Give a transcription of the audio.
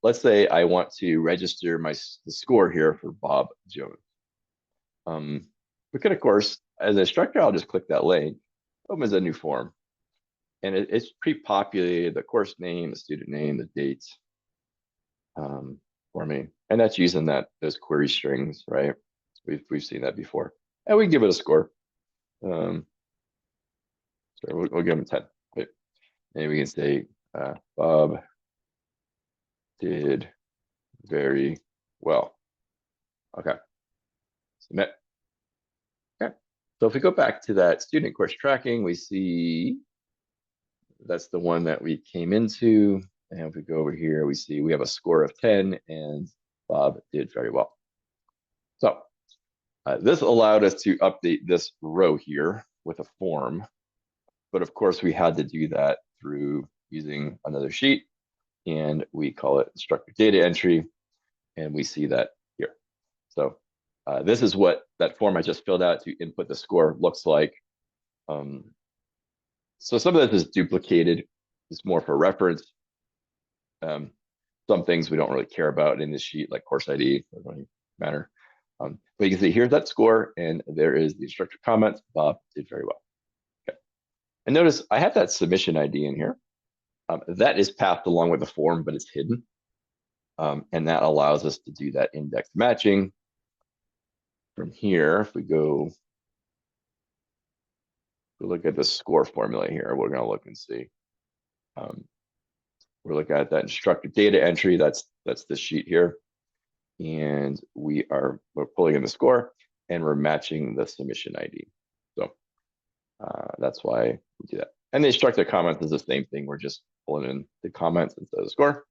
let's say I want to register the score here for Bob Jones. We could, of course, as an instructor, I'll just click that link, opens a new form, and it's pre-populated the course name, the student name, the dates for me, and that's using those query strings, right? We've seen that before, and we give it a score. So we'll give them 10. Right? And we can say Bob did very well. Okay, submit. Okay, so if we go back to that student course tracking, we see that's the one that we came into. And if we go over here, we see we have a score of 10 and Bob did very well. So this allowed us to update this row here with a form. But of course, we had to do that through using another sheet. And we call it instructor data entry. And we see that here. So this is what that form I just filled out to input the score looks like. So some of this is duplicated. It's more for reference. Some things we don't really care about in this sheet, like course ID, doesn't really matter. But you can see here's that score, and there is the instructor comments. Bob did very well. Okay. And notice I have that submission ID in here. That is passed along with the form, but it's hidden. And that allows us to do that index matching. From here, if we look at the score formula here, we're going to look and see. We're looking at that instructor data entry. That's this sheet here. And we're pulling in the score and we're matching the submission ID. So that's why we do that. And the instructor comments is the same thing. We're just pulling in the comments instead of the score.